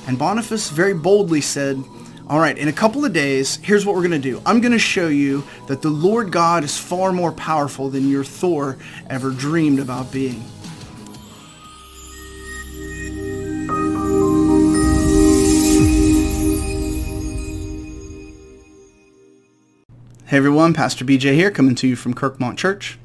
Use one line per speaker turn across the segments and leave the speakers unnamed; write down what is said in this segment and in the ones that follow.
And Boniface very boldly said, all right, in a couple of days, here's what we're going to do. I'm going to show you that the Lord God is far more powerful than your Thor ever dreamed about being. Hey everyone, Pastor BJ here, coming to you from Kirkmont Church.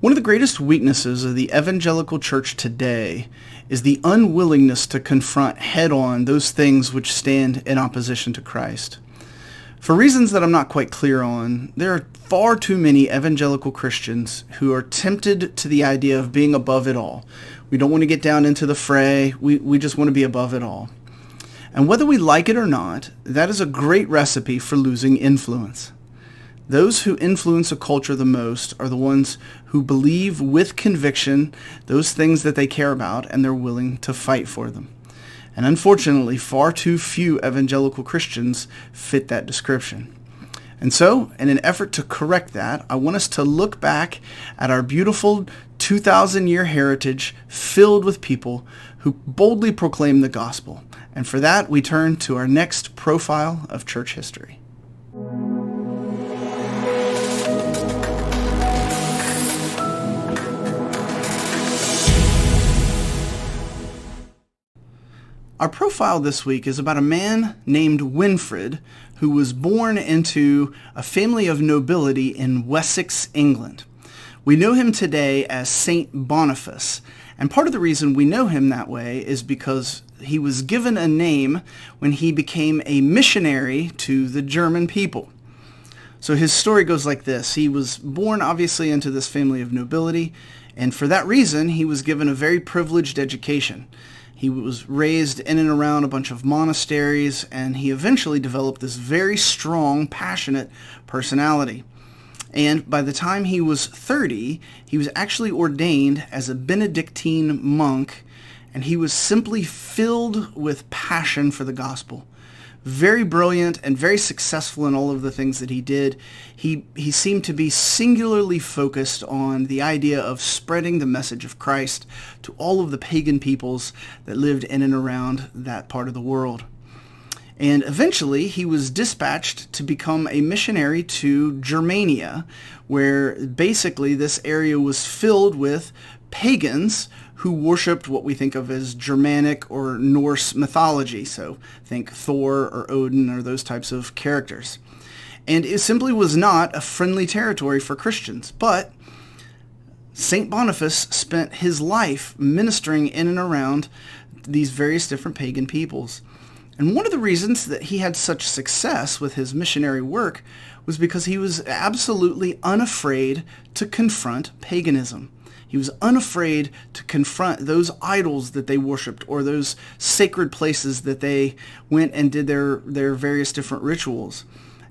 One of the greatest weaknesses of the evangelical church today is the unwillingness to confront head-on those things which stand in opposition to Christ. For reasons that I'm not quite clear on, there are far too many evangelical Christians who are tempted to the idea of being above it all. We don't want to get down into the fray, we just want to be above it all. And whether we like it or not, that is a great recipe for losing influence. Those who influence a culture the most are the ones who believe with conviction those things that they care about, and they're willing to fight for them. And unfortunately, far too few evangelical Christians fit that description. And so, in an effort to correct that, I want us to look back at our beautiful 2,000-year heritage filled with people who boldly proclaim the gospel. And for that, we turn to our next profile of church history. Our profile this week is about a man named Winfrid who was born into a family of nobility in Wessex, England. We know him today as Saint Boniface, and part of the reason we know him that way is because he was given a name when he became a missionary to the German people. So his story goes like this. He was born obviously into this family of nobility, and for that reason he was given a very privileged education. He was raised in and around a bunch of monasteries, and he eventually developed this very strong, passionate personality. And by the time he was 30, he was actually ordained as a Benedictine monk, and he was simply filled with passion for the gospel. Very brilliant and very successful in all of the things that he did. He seemed to be singularly focused on the idea of spreading the message of Christ to all of the pagan peoples that lived in and around that part of the world. And eventually he was dispatched to become a missionary to Germania, where basically this area was filled with pagans who worshipped what we think of as Germanic or Norse mythology. So think Thor or Odin or those types of characters. And it simply was not a friendly territory for Christians. But St. Boniface spent his life ministering in and around these various different pagan peoples. And one of the reasons that he had such success with his missionary work was because he was absolutely unafraid to confront paganism. He was unafraid to confront those idols that they worshipped or those sacred places that they went and did their various different rituals.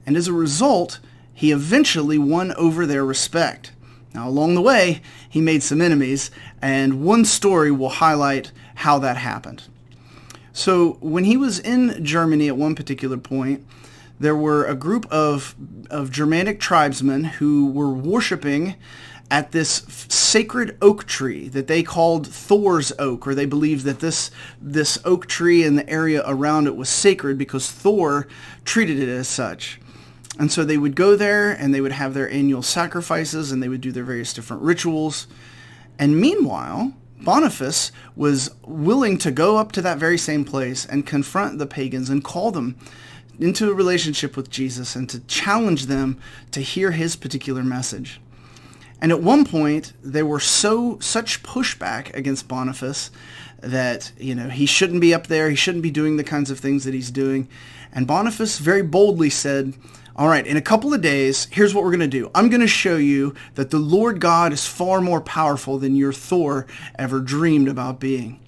And as a result, he eventually won over their respect. Now, along the way, he made some enemies, and one story will highlight how that happened. So when he was in Germany at one particular point, there were a group of Germanic tribesmen who were worshiping at this sacred oak tree that they called Thors Oak, or they believed that this oak tree and the area around it was sacred because Thor treated it as such. And so they would go there and they would have their annual sacrifices and they would do their various different rituals. And meanwhile, Boniface was willing to go up to that very same place and confront the pagans and call them into a relationship with Jesus and to challenge them to hear his particular message. And at one point, there were such pushback against Boniface that, he shouldn't be up there, he shouldn't be doing the kinds of things that he's doing. And Boniface very boldly said, all right, in a couple of days, here's what we're going to do. I'm going to show you that the Lord God is far more powerful than your Thor ever dreamed about being.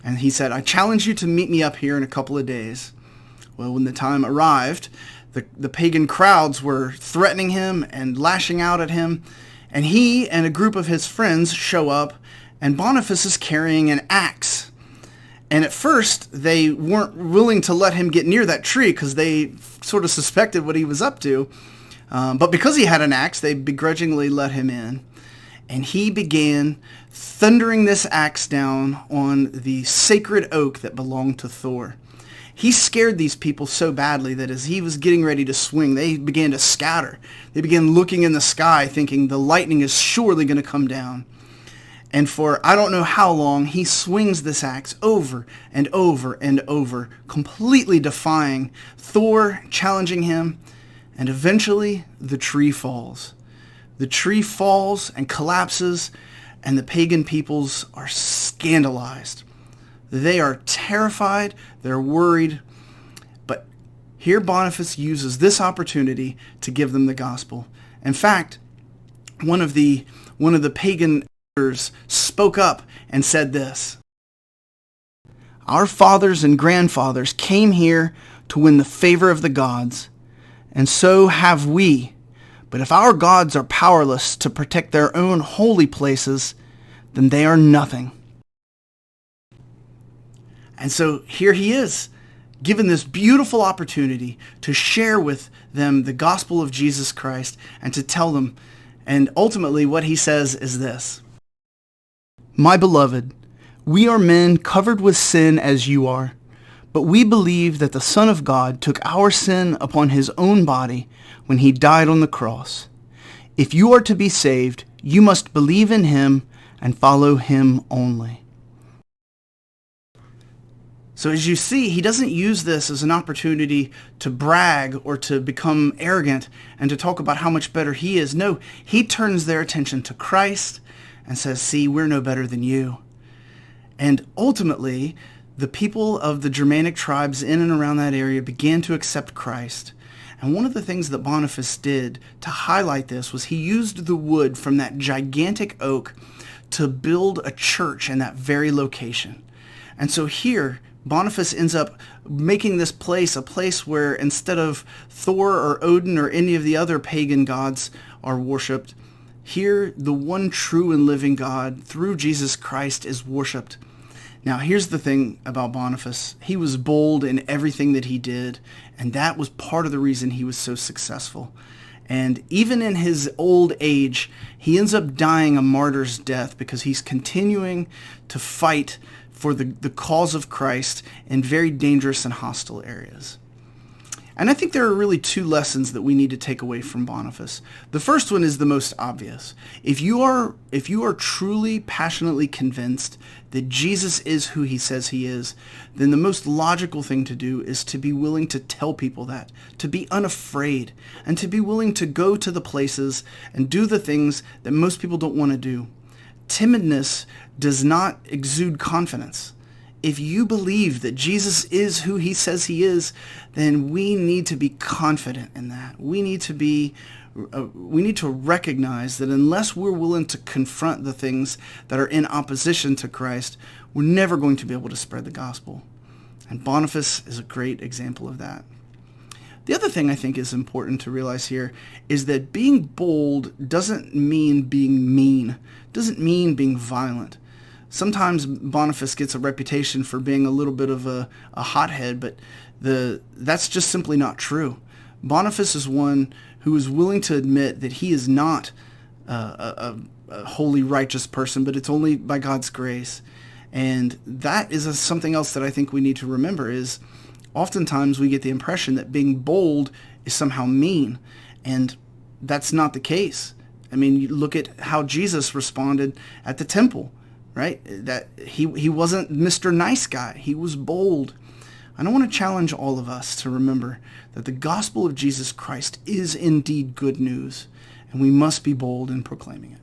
And he said, I challenge you to meet me up here in a couple of days. Well, when the time arrived, the pagan crowds were threatening him and lashing out at him. And he and a group of his friends show up, and Boniface is carrying an axe. And at first, they weren't willing to let him get near that tree because they sort of suspected what he was up to. But because he had an axe, they begrudgingly let him in. and he began thundering this axe down on the sacred oak that belonged to Thor. He scared these people so badly that as he was getting ready to swing, they began to scatter. They began looking in the sky thinking the lightning is surely going to come down. And for I don't know how long, he swings this axe over and over and over, completely defying Thor, challenging him, and eventually the tree falls. The tree falls and collapses, and the pagan peoples are scandalized. They are terrified, they're worried, but here Boniface uses this opportunity to give them the gospel. In fact, one of the pagan elders spoke up and said this: "Our fathers and grandfathers came here to win the favor of the gods, and so have we. But if our gods are powerless to protect their own holy places, then they are nothing." And so here he is, given this beautiful opportunity to share with them the gospel of Jesus Christ and to tell them. And ultimately what he says is this: "My beloved, we are men covered with sin as you are, but we believe that the Son of God took our sin upon his own body when he died on the cross. If you are to be saved, you must believe in him and follow him only." So as you see, he doesn't use this as an opportunity to brag or to become arrogant and to talk about how much better he is. No, he turns their attention to Christ and says, "See, we're no better than you." And ultimately, the people of the Germanic tribes in and around that area began to accept Christ. And one of the things that Boniface did to highlight this was he used the wood from that gigantic oak to build a church in that very location. And so here, Boniface ends up making this place a place where instead of Thor or Odin or any of the other pagan gods are worshipped, here the one true and living God through Jesus Christ is worshipped. Now here's the thing about Boniface. He was bold in everything that he did, and that was part of the reason he was so successful. And even in his old age, he ends up dying a martyr's death because he's continuing to fight for the cause of Christ in very dangerous and hostile areas. And I think there are really two lessons that we need to take away from Boniface. The first one is the most obvious. If you are truly passionately convinced that Jesus is who he says he is, then the most logical thing to do is to be willing to tell people that, to be unafraid, and to be willing to go to the places and do the things that most people don't want to do. Timidness does not exude confidence. If you believe that Jesus is who he says he is, then we need to be confident in that. We need to recognize that unless we're willing to confront the things that are in opposition to Christ, we're never going to be able to spread the gospel. And Boniface is a great example of that. The other thing I think is important to realize here is that being bold doesn't mean being mean, doesn't mean being violent. Sometimes Boniface gets a reputation for being a little bit of a hothead, but that's just simply not true. Boniface is one who is willing to admit that he is not a holy, righteous person, but it's only by God's grace. And that is something else that I think we need to remember is oftentimes we get the impression that being bold is somehow mean, and that's not the case. I mean, you look at how Jesus responded at the temple, right? That he wasn't Mr. Nice Guy. He was bold. And I want to challenge all of us to remember that the gospel of Jesus Christ is indeed good news, and we must be bold in proclaiming it.